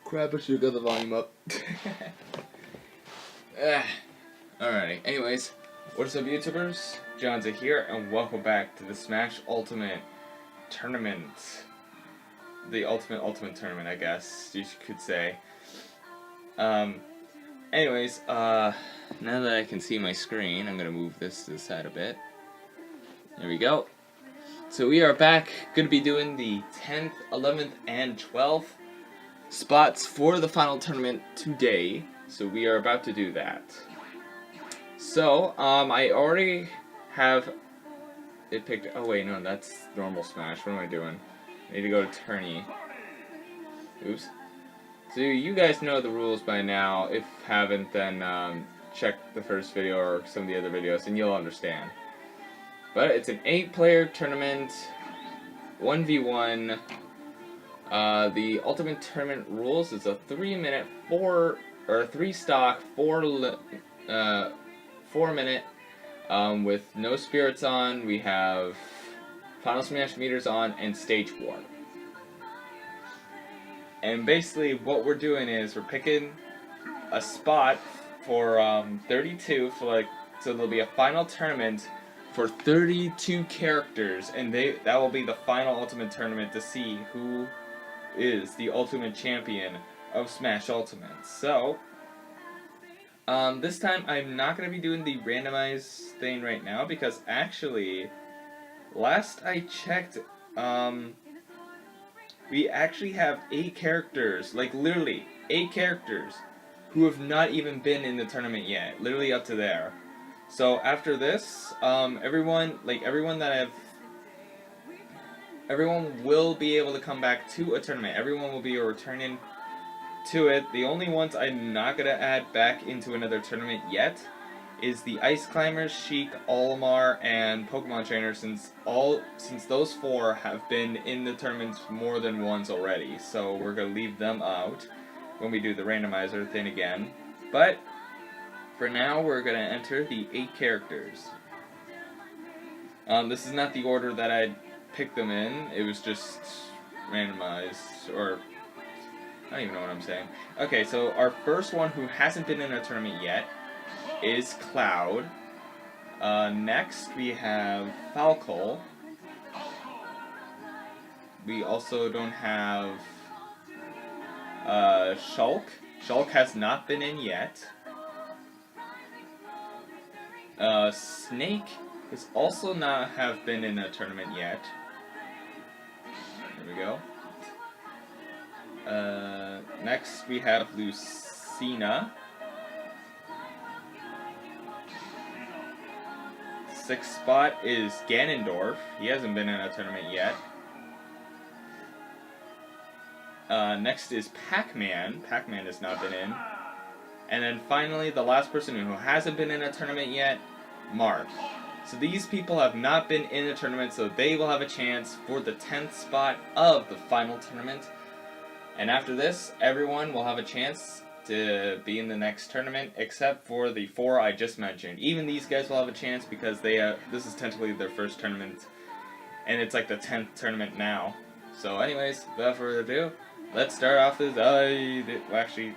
Crap, I should've got the volume up. Alrighty, anyways, what's up YouTubers? Johnzza here, and welcome back to the Smash Ultimate Tournament. The Ultimate Tournament, I guess you could say. Anyways, now that I can see my screen, I'm gonna move this to the side a bit. There we go. So we are back, gonna be doing the 10th, 11th, and 12th spots for the final tournament today. So we are about to do that. So, I already have it picked. Oh wait, no, that's normal Smash. What am I doing? I need to go to tourney. Oops. So you guys know the rules by now. If haven't, then check the first video or some of the other videos and you'll understand. But it's an 8-player tournament, 1v1. The Ultimate Tournament rules is a 3-minute, 3-stock, 4-minute, with no spirits on. We have Final Smash meters on and Stage 4. And basically what we're doing is we're picking a spot for 32 for so there'll be a final tournament for 32 characters, and that will be the final Ultimate Tournament to see who is the Ultimate Champion of Smash Ultimate. So this time I'm not going to be doing the randomized thing right now because actually last I checked we actually have 8 characters, like literally 8 characters who have not even been in the tournament yet, literally up to there. So after this, everyone will be able to come back to a tournament. Everyone will be returning to it. The only ones I'm not gonna add back into another tournament yet is the Ice Climbers, Sheik, Olimar, and Pokemon Trainer, since those 4 have been in the tournaments more than once already. So we're gonna leave them out when we do the randomizer thing again. But for now, we're gonna enter the 8 characters. This is not the order that I picked them in. It was just randomized, or I don't even know what I'm saying. Okay, so our first one who hasn't been in a tournament yet is Cloud. Next we have Falco. We also don't have Shulk. Shulk has not been in yet. Snake has also not have been in a tournament yet. There we go. Next we have Lucina. 6th spot is Ganondorf. He hasn't been in a tournament yet. Next is Pac-Man. Pac-Man has not been in. And then finally, the last person who hasn't been in a tournament yet, Marth. So these people have not been in a tournament, so they will have a chance for the 10th spot of the final tournament. And after this, everyone will have a chance to be in the next tournament, except for the 4 I just mentioned. Even these guys will have a chance because this is technically their first tournament, and it's like the 10th tournament now. So anyways, without further ado, let's start off this. Actually,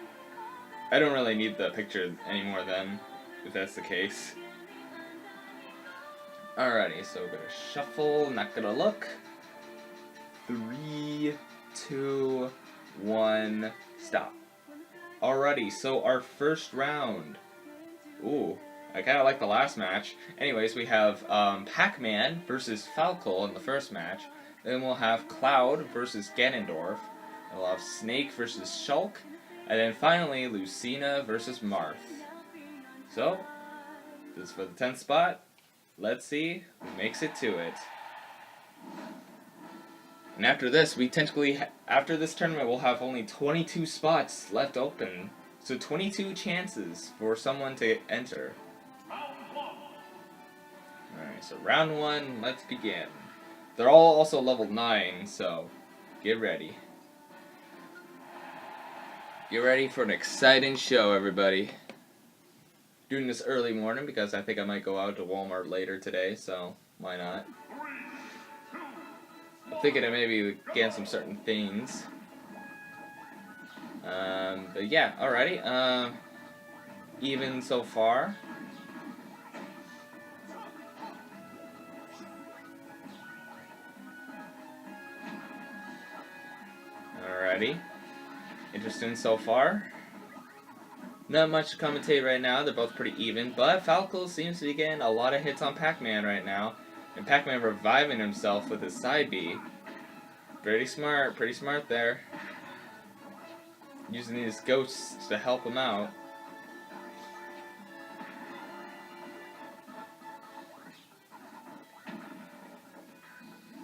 I don't really need the picture anymore then, if that's the case. Alrighty, so we're gonna shuffle, not gonna look. 3, 2, 1, stop. Alrighty, so our first round. Ooh, I kinda like the last match. Anyways, we have Pac-Man versus Falco in the first match. Then we'll have Cloud versus Ganondorf. We'll have Snake versus Shulk. And then finally, Lucina versus Marth. So, this is for the 10th spot. Let's see who makes it to it. And after this, after this tournament, we'll have only 22 spots left open. So 22 chances for someone to enter. Alright, so round 1, let's begin. They're all also level 9, so get ready. Get ready for an exciting show, everybody. Doing this early morning because I think I might go out to Walmart later today, so why not? I'm thinking of maybe getting some certain things. But yeah, alrighty. Even so far. Alrighty. Interesting so far. Not much to commentate right now, they're both pretty even, but Falco seems to be getting a lot of hits on Pac-Man right now. And Pac-Man reviving himself with his side B. Pretty smart there. Using these ghosts to help him out.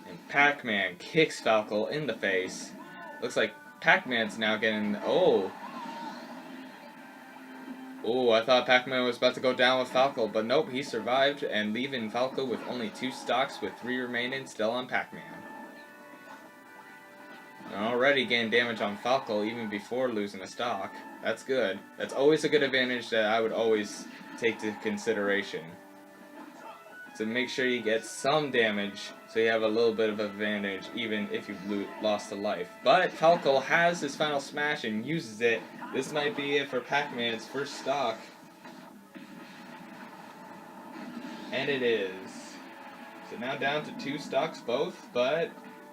And Pac-Man kicks Falco in the face. Looks like Pac-Man's now getting... Oh, I thought Pac-Man was about to go down with Falco, but nope, he survived, and leaving Falco with only 2 stocks with 3 remaining still on Pac-Man. Already getting damage on Falco even before losing a stock. That's good. That's always a good advantage that I would always take into consideration. So make sure you get some damage so you have a little bit of advantage even if you've lost a life. But Falco has his final smash and uses it. This might be it for Pac-Man's first stock. And it is. So now down to 2 stocks both, but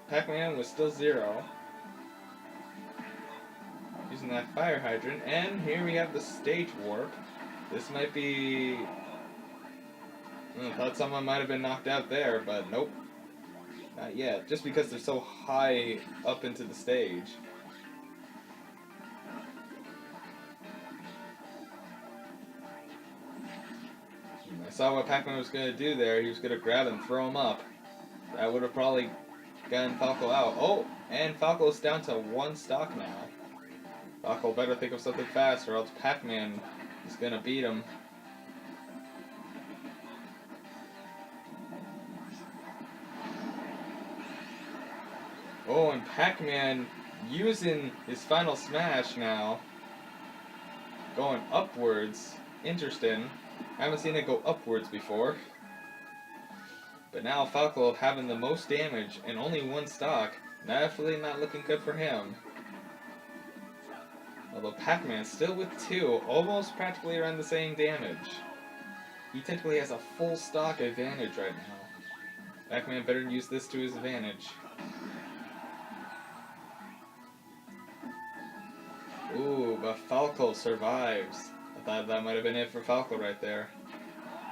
Pac-Man was still 0. Using that fire hydrant, and here we have the stage warp. This might be... I thought someone might have been knocked out there, but nope. Not yet, just because they're so high up into the stage. I saw what Pac-Man was going to do there. He was going to grab and throw him up. That would have probably gotten Falco out. Oh, and Falco's down to 1 stock now. Falco better think of something fast or else Pac-Man is going to beat him. Oh, and Pac-Man using his final smash now. Going upwards. Interesting. I haven't seen it go upwards before. But now Falco having the most damage and only 1 stock. Definitely not looking good for him. Although Pac-Man still with 2, almost practically around the same damage. He technically has a full stock advantage right now. Pac-Man better use this to his advantage. Ooh, but Falco survives. I thought that might have been it for Falco right there.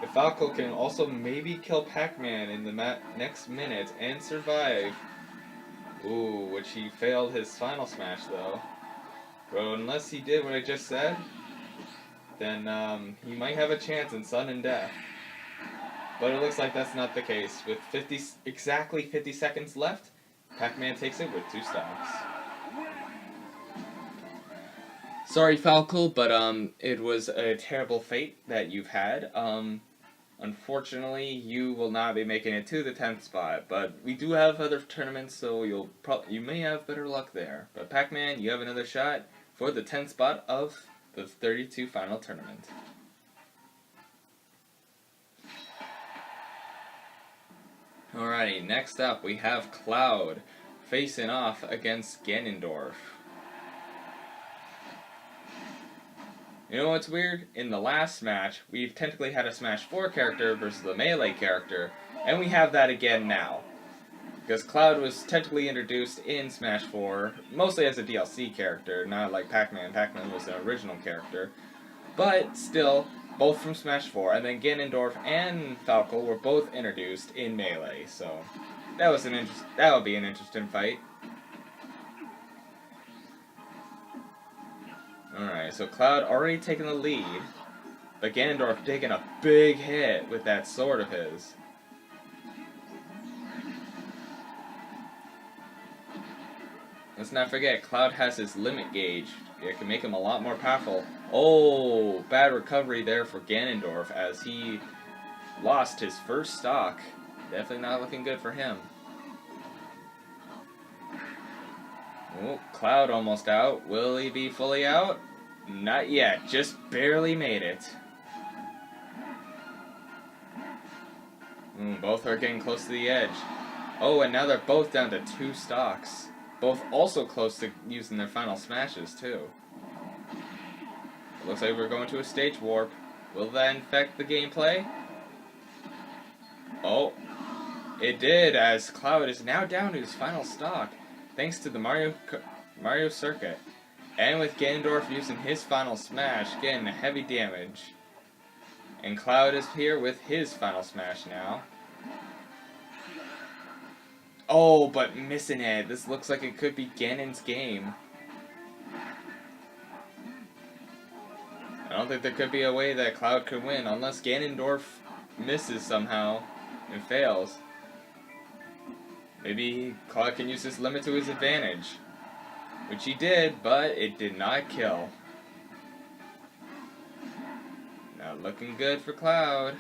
If Falco can also maybe kill Pac-Man in the next minute and survive. Ooh, which he failed his final smash though. Bro, unless he did what I just said, then he might have a chance in sudden death. But it looks like that's not the case. With exactly 50 seconds left, Pac-Man takes it with 2 stocks. Sorry, Falco, but it was a terrible fate that you've had. Unfortunately, you will not be making it to the 10th spot, but we do have other tournaments, so you may have better luck there. But Pac-Man, you have another shot for the 10th spot of the 32 final tournament. Alrighty, next up we have Cloud facing off against Ganondorf. You know what's weird? In the last Smash, we've technically had a Smash 4 character versus the Melee character, and we have that again now. Because Cloud was technically introduced in Smash 4, mostly as a DLC character, not like Pac-Man. Pac-Man was the original character. But still, both from Smash 4, and then Ganondorf and Falco were both introduced in Melee, so that would be an interesting fight. Alright, so Cloud already taking the lead, but Ganondorf taking a big hit with that sword of his. Let's not forget, Cloud has his limit gauge. It can make him a lot more powerful. Oh, bad recovery there for Ganondorf as he lost his first stock. Definitely not looking good for him. Oh, Cloud almost out. Will he be fully out? Not yet. Just barely made it. Both are getting close to the edge. Oh, and now they're both down to 2 stocks. Both also close to using their final smashes, too. It looks like we're going to a stage warp. Will that infect the gameplay? Oh, it did, as Cloud is now down to his final stock, thanks to the Mario circuit. And with Ganondorf using his final smash, getting heavy damage. And Cloud is here with his final smash now. Oh, but missing it. This looks like it could be Ganon's game. I don't think there could be a way that Cloud could win unless Ganondorf misses somehow and fails. Maybe Cloud can use this limit to his advantage. Which he did, but it did not kill. Not looking good for Cloud.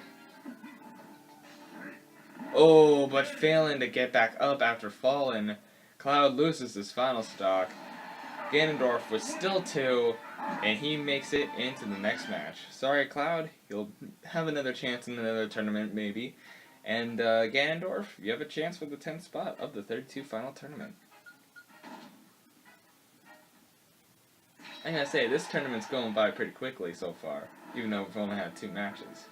Oh, but failing to get back up after falling, Cloud loses his final stock. Ganondorf was still 2, and he makes it into the next match. Sorry, Cloud, you'll have another chance in another tournament, maybe. And Ganondorf, you have a chance for the 10th spot of the 32 final tournament. I gotta say, this tournament's going by pretty quickly so far, even though we've only had 2 matches.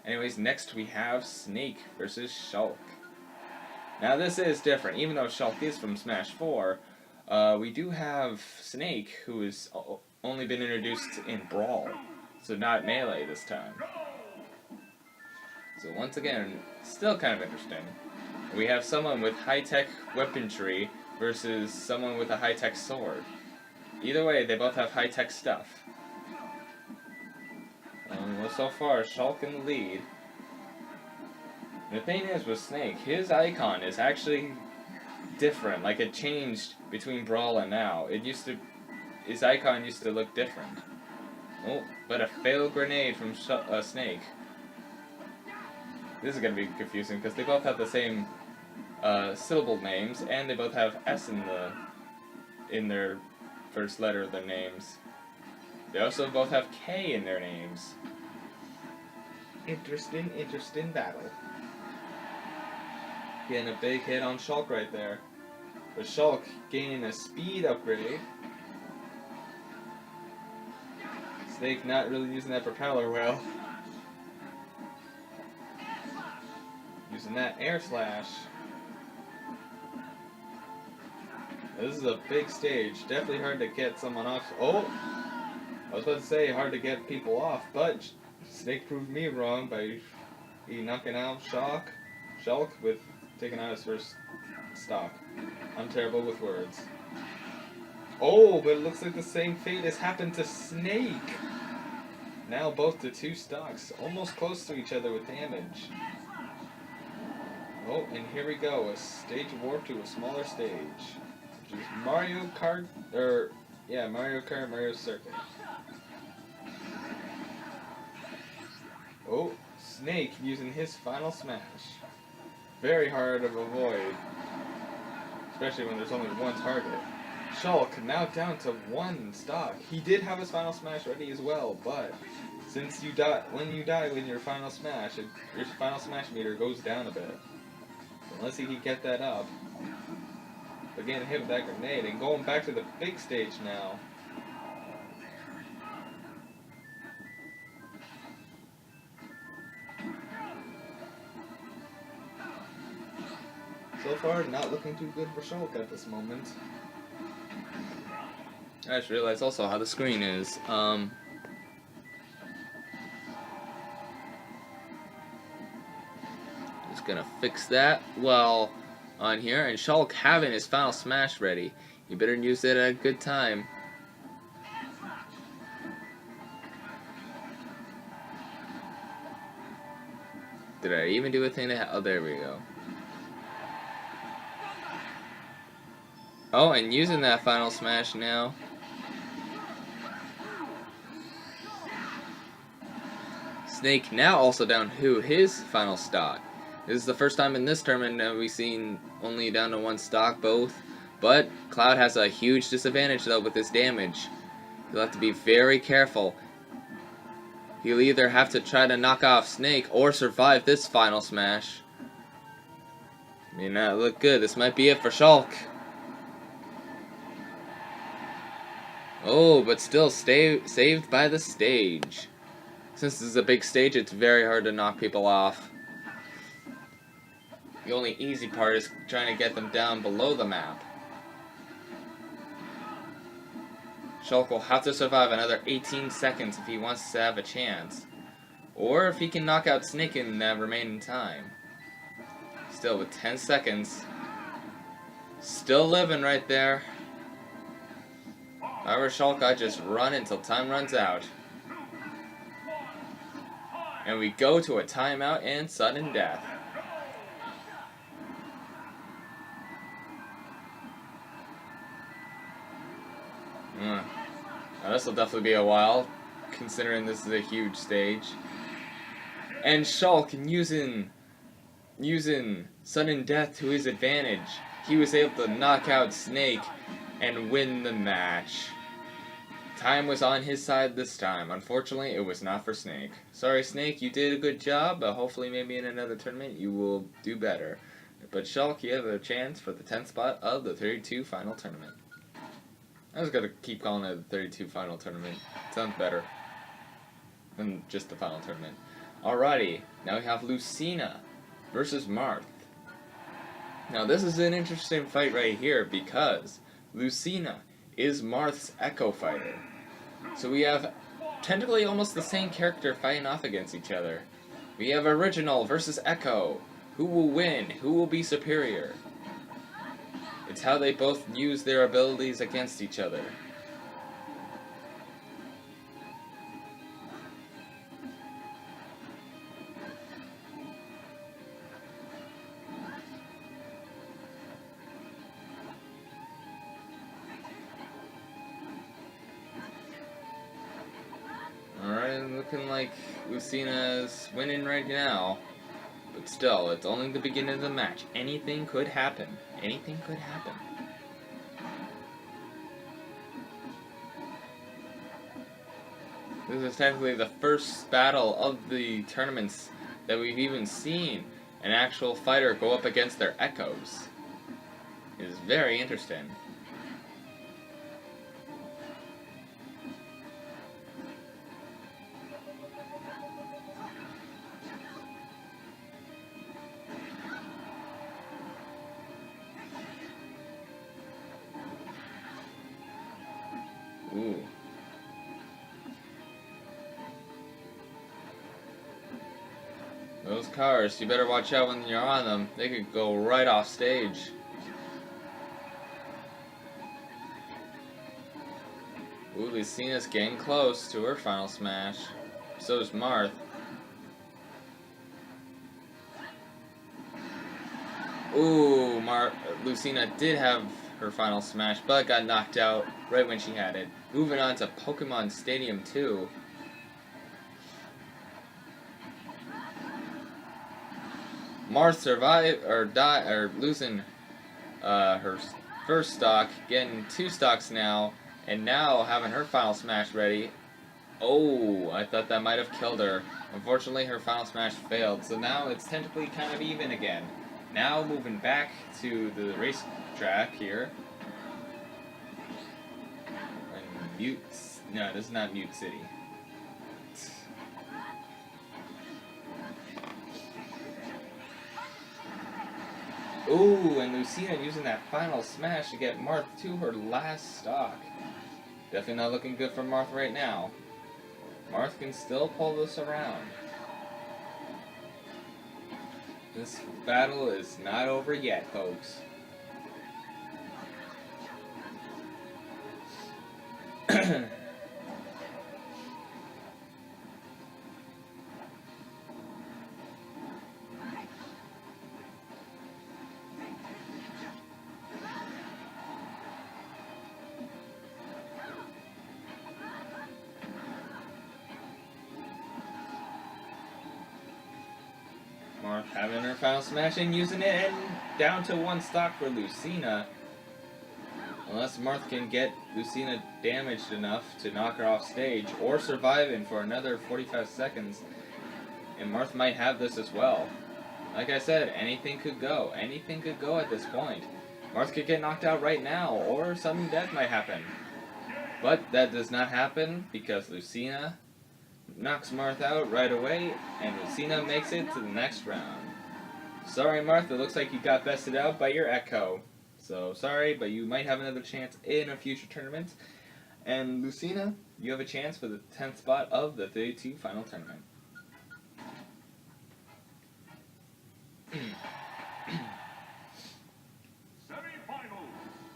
Anyways, next we have Snake versus Shulk. Now this is different. Even though Shulk is from Smash 4, we do have Snake, who has only been introduced in Brawl, so not Melee this time. So once again, still kind of interesting. We have someone with high-tech weaponry versus someone with a high-tech sword. Either way, they both have high-tech stuff. Well, so far, Shulk in the lead. The thing is with Snake, his icon is actually different. Like, it changed between Brawl and now. His icon used to look different. Oh, but a failed grenade from Snake. This is going to be confusing because they both have the same syllable names, and they both have S in their first letter of their names. They also both have K in their names. Interesting battle. Getting a big hit on Shulk right there. But Shulk gaining a speed upgrade. Snake not really using that propeller well. Using that air slash. This is a big stage. Definitely hard to get someone off. Oh! I was about to say hard to get people off, but Snake proved me wrong by knocking out Shulk with taking out his first stock. I'm terrible with words. Oh, but it looks like the same fate has happened to Snake. Now both the 2 stocks almost close to each other with damage. Oh, and here we go, a stage warp to a smaller stage. Which is Mario Kart, Mario Circuit. Oh, Snake using his final smash. Very hard to avoid, especially when there's only one target. Shulk now down to 1 stock. He did have his final smash ready as well, but since when you die with your final smash, your final smash meter goes down a bit. Unless he can get that up. But getting hit with that grenade and going back to the big stage now. So far, not looking too good for Shulk at this moment. I just realized also how the screen is. Just gonna fix that while on here. And Shulk having his final smash ready. You better use it at a good time. Did I even do a thing to oh, there we go. Oh, and using that final smash now. Snake now also down to his final stock. This is the first time in this tournament that we've seen only down to 1 stock both. But Cloud has a huge disadvantage though with his damage. He'll have to be very careful. He'll either have to try to knock off Snake or survive this final smash. May not look good. This might be it for Shulk. Oh, but still saved by the stage. Since this is a big stage, it's very hard to knock people off. The only easy part is trying to get them down below the map. Shulk will have to survive another 18 seconds if he wants to have a chance. Or if he can knock out Snake in that remaining time. Still, with 10 seconds. Still living right there. However, Shulk, I just run until time runs out. And we go to a timeout and sudden death. Now this will definitely be a while, considering this is a huge stage. And Shulk, using sudden death to his advantage, he was able to knock out Snake and win the match. Time was on his side this time. Unfortunately, it was not for Snake. Sorry, Snake, you did a good job, but hopefully maybe in another tournament you will do better. But Shulk, you have a chance for the 10th spot of the 32 final tournament. I was gonna keep calling it the 32 final tournament. Sounds better than just the final tournament. Alrighty, now we have Lucina versus Marth. Now this is an interesting fight right here because Lucina is Marth's Echo Fighter. So we have technically almost the same character fighting off against each other. We have Original versus Echo. Who will win? Who will be superior? It's how they both use their abilities against each other. Alright, looking like Lucina's winning right now. But still, it's only the beginning of the match. Anything could happen. Anything could happen. This is technically the first battle of the tournaments that we've even seen an actual fighter go up against their echoes. It is very interesting. Ooh. Those cars, you better watch out when you're on them. They could go right off stage. Ooh, Lucina's getting close to her final smash. So is Marth. Ooh, Lucina did have her final smash, but got knocked out right when she had it. Moving on to Pokemon Stadium 2. Marth survived or losing her first stock, getting 2 stocks now, and now having her final smash ready. Oh, I thought that might have killed her. Unfortunately, her final smash failed, so now it's technically kind of even again. Now moving back to the racetrack here. And no, this is not Mute City. Ooh, and Lucina using that final smash to get Marth to her last stock. Definitely not looking good for Marth right now. Marth can still pull this around. This battle is not over yet, folks. Marth having her final smash and using it, and down to 1 stock for Lucina. Unless Marth can get Lucina damaged enough to knock her off stage, or surviving for another 45 seconds, and Marth might have this as well. Like I said, anything could go. Anything could go at this point. Marth could get knocked out right now, or sudden death might happen. But that does not happen because Lucina knocks Marth out right away, and Lucina makes it to the next round. Sorry, Marth, it looks like you got bested out by your Echo. So, sorry, but you might have another chance in a future tournament. And Lucina, you have a chance for the 10th spot of the 32 final tournament.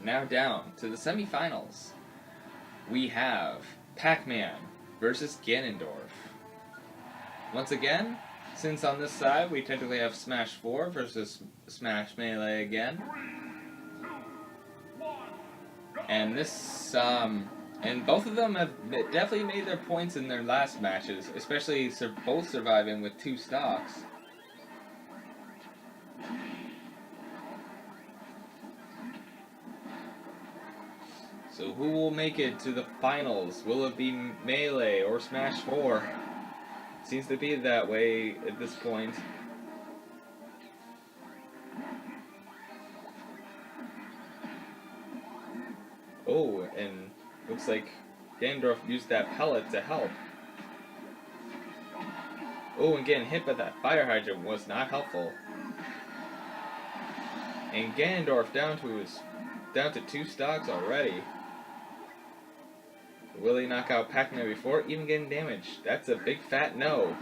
Now down to the semifinals. We have Pac-Man versus Ganondorf. Once again, since on this side we technically have Smash 4 versus Smash Melee again. And this, and both of them have definitely made their points in their last matches, especially both surviving with 2 stocks. So who will make it to the finals? Will it be Melee or Smash 4? Seems to be that way at this point. Oh, and looks like Ganondorf used that pellet to help. Oh, and getting hit by that fire hydrant was not helpful. And Ganondorf down to 2 stocks already. Will he knock out Pac-Man before even getting damaged? That's a big fat no.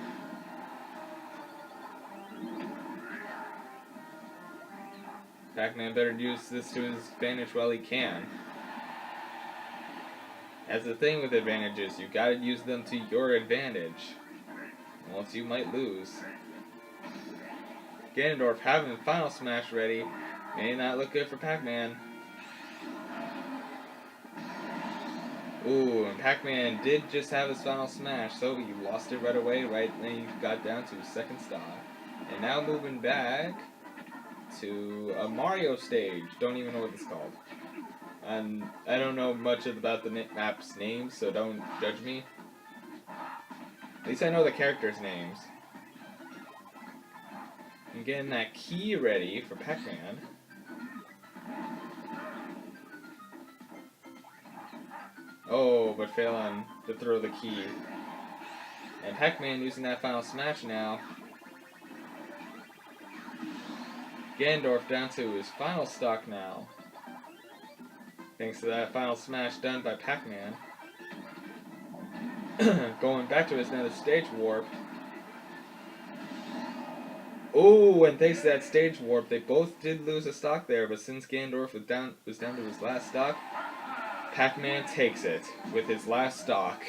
Pac-Man better use this to his advantage while he can. That's the thing with advantages, you gotta use them to your advantage. Or else you might lose. Ganondorf having Final Smash ready may not look good for Pac-Man. Ooh, and Pac-Man did just have his Final Smash, so he lost it right away, right when he got down to his 2nd star. And now moving back to a Mario stage. Don't even know what it's called. And I don't know much about the map's names, so don't judge me. At least I know the characters' names. I'm getting that key ready for Pac-Man. Oh, but failing to throw the key. And Pac-Man using that Final Smash now. Ganondorf down to his final stock now. Thanks to that Final Smash done by Pac-Man. Going back to his another stage warp. Oh, and thanks to that stage warp, they both did lose a stock there, but since Ganondorf was down to his last stock, Pac-Man takes it with his last stock.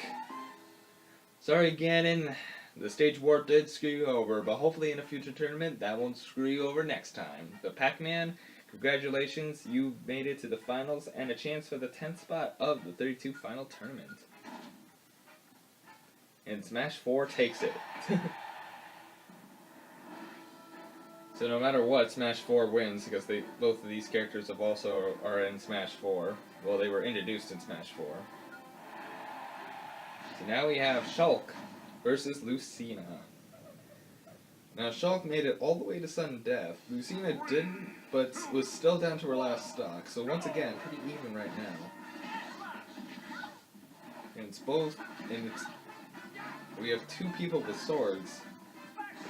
Sorry, Ganon, the stage warp did screw you over, but hopefully in a future tournament that won't screw you over next time. But Pac-Man, congratulations, you made it to the finals and a chance for the 10th spot of the 32 final tournament. And Smash 4 takes it. So no matter what, Smash 4 wins because both of these characters are in Smash 4. Well, they were introduced in Smash 4. So now we have Shulk versus Lucina. Now Shulk made it all the way to sudden death. Lucina didn't, but was still down to her last stock. So once again, pretty even right now. And we have 2 people with swords.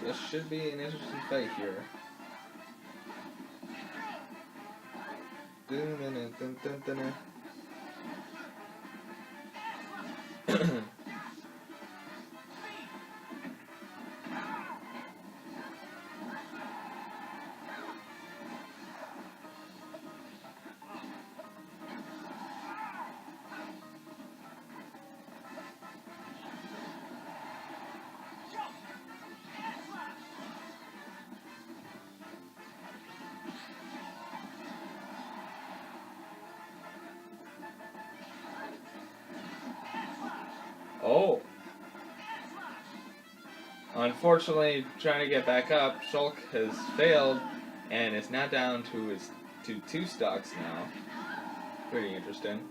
This should be an interesting fight here. Oh! Unfortunately, trying to get back up, Shulk has failed and is now down to 2 stocks now. Pretty interesting.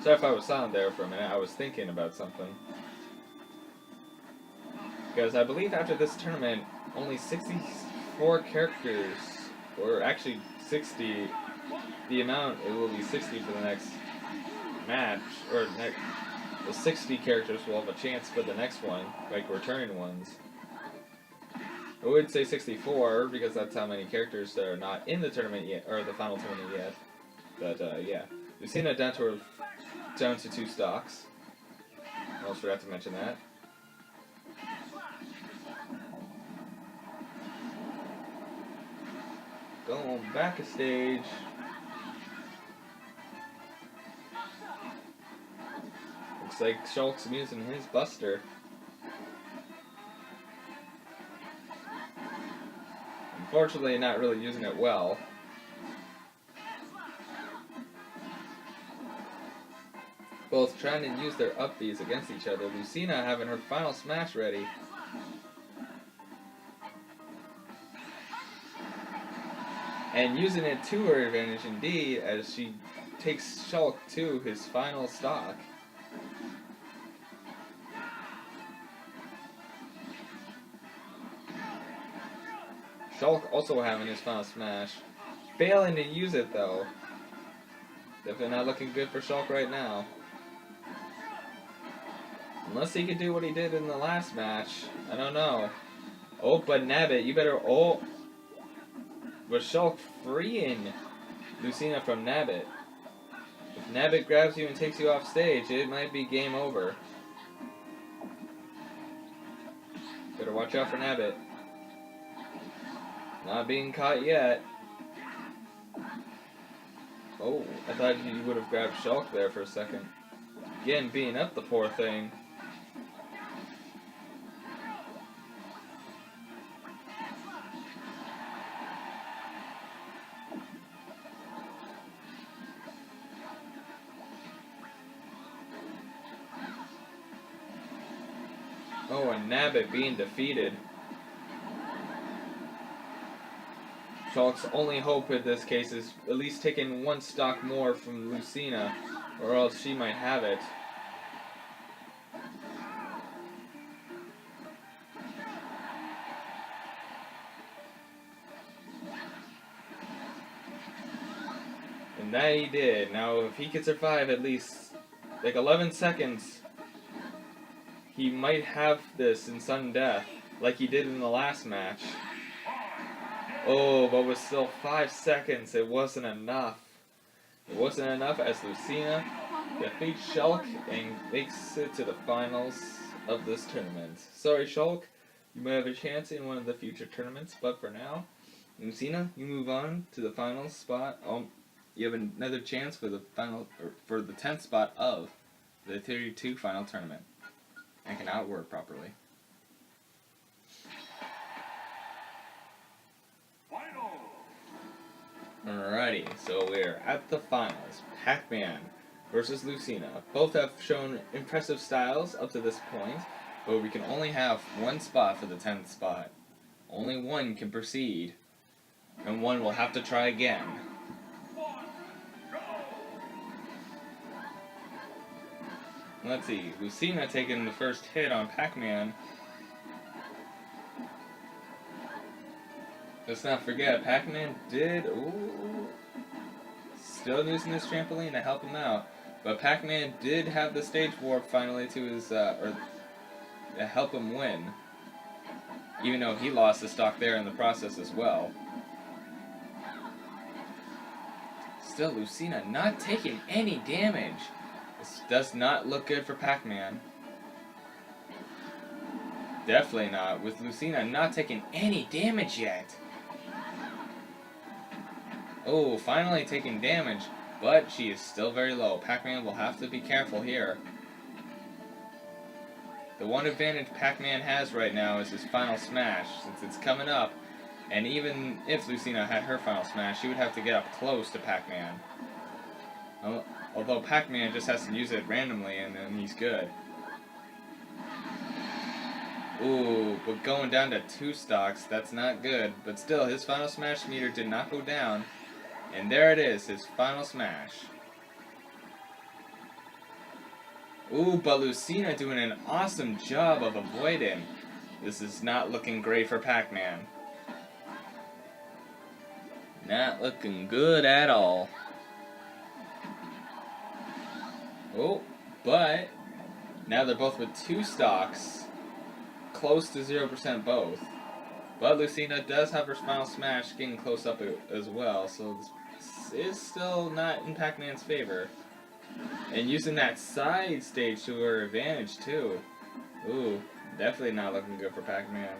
Sorry if I was silent there for a minute, I was thinking about something. Because I believe after this tournament, only 64 characters, or actually 60, the amount, it will be 60 for the next match, or the 60 characters will have a chance for the next one, like returning ones. I would say 64 because that's how many characters that are not in the tournament yet, or the final tournament yet. But yeah, Lucina down to 2 stocks. I almost forgot to mention that. Going back a stage. Looks like Shulk's using his Buster. Unfortunately, not really using it well. Both trying to use their up Bs against each other. Lucina having her final smash ready. And using it to her advantage indeed as she takes Shulk to his final stock. Shulk also having his final smash. Failing to use it though. Definitely not looking good for Shulk right now. Unless he could do what he did in the last match. I don't know. Oh, but Nabbit, you better... Oh! But Shulk freeing Lucina from Nabbit. If Nabbit grabs you and takes you off stage, it might be game over. Better watch out for Nabbit. Not being caught yet. Oh, I thought you would have grabbed Shulk there for a second. Again, beating up the poor thing. Oh, and Nabbit being defeated. Shulk's only hope in this case is at least taking 1 stock more from Lucina, or else she might have it. And that he did. Now, if he could survive at least like 11 seconds, he might have this in sudden death, like he did in the last match. Oh, but with still 5 seconds, it wasn't enough. It wasn't enough as Lucina defeats Shulk and makes it to the finals of this tournament. Sorry, Shulk, you may have a chance in one of the future tournaments, but for now, Lucina, you move on to the final spot. You have another chance for the final, or for the 10th spot of the 32 final tournament. I cannot work properly. Alrighty, so we're at the finals. Pac-Man versus Lucina. Both have shown impressive styles up to this point, but we can only have 1 spot for the 10th spot. Only one can proceed, and one will have to try again. Let's see, Lucina taking the first hit on Pac-Man. Let's not forget, Pac-Man did... Ooh, still using this trampoline to help him out. But Pac-Man did have the stage warp finally to his... or to help him win. Even though he lost the stock there in the process as well. Still, Lucina not taking any damage. This does not look good for Pac-Man. Definitely not, with Lucina not taking any damage yet. Oh, finally taking damage, but she is still very low. Pac-Man will have to be careful here. The one advantage Pac-Man has right now is his final smash, since it's coming up, and even if Lucina had her final smash, she would have to get up close to Pac-Man. Although Pac-Man just has to use it randomly and then he's good. Ooh, but going down to 2 stocks, that's not good. But still, his final smash meter did not go down. And there it is, his final smash. Ooh, but Lucina doing an awesome job of avoiding. This is not looking great for Pac-Man. Not looking good at all. Oh, but now they're both with 2 stocks, close to 0% both. But Lucina does have her Final Smash getting close up as well, so this is still not in Pac-Man's favor. And using that side stage to her advantage, too. Ooh, definitely not looking good for Pac-Man.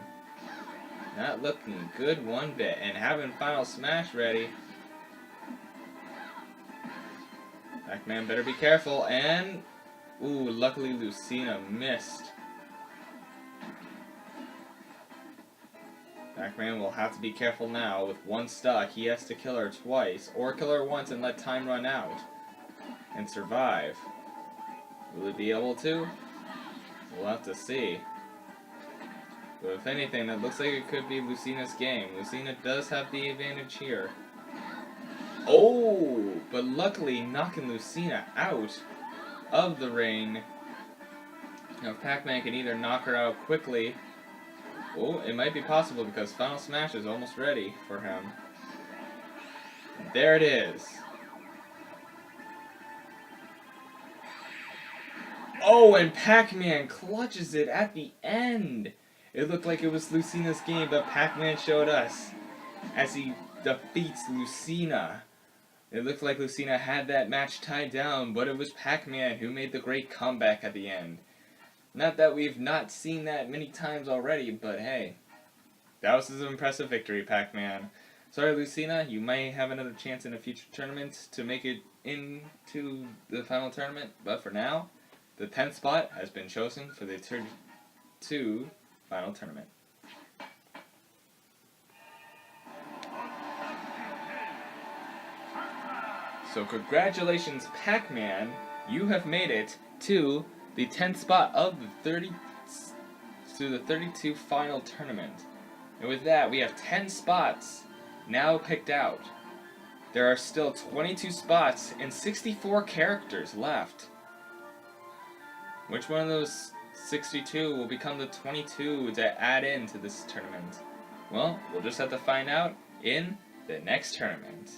Not looking good one bit. And having Final Smash ready. Pac-Man better be careful. And, ooh, luckily Lucina missed. Pac-Man will have to be careful now. With 1 stock, he has to kill her twice. Or kill her once and let time run out. And survive. Will he be able to? We'll have to see. But if anything, that looks like it could be Lucina's game. Lucina does have the advantage here. Oh! But luckily, knocking Lucina out of the ring. Now, Pac-Man can either knock her out quickly. Oh, it might be possible because Final Smash is almost ready for him. There it is. Oh, and Pac-Man clutches it at the end. It looked like it was Lucina's game, but Pac-Man showed us as he defeats Lucina. It looked like Lucina had that match tied down, but it was Pac-Man who made the great comeback at the end. Not that we've not seen that many times already, but hey, that was an impressive victory, Pac-Man. Sorry, Lucina, you may have another chance in a future tournament to make it into the final tournament, but for now, the 10th spot has been chosen for the 32 final tournament. So congratulations, Pac-Man, you have made it to the 10th spot of the 32 final tournament. And with that, we have 10 spots now picked out. There are still 22 spots and 64 characters left. Which one of those 62 will become the 22 to add into this tournament? Well, we'll just have to find out in the next tournament.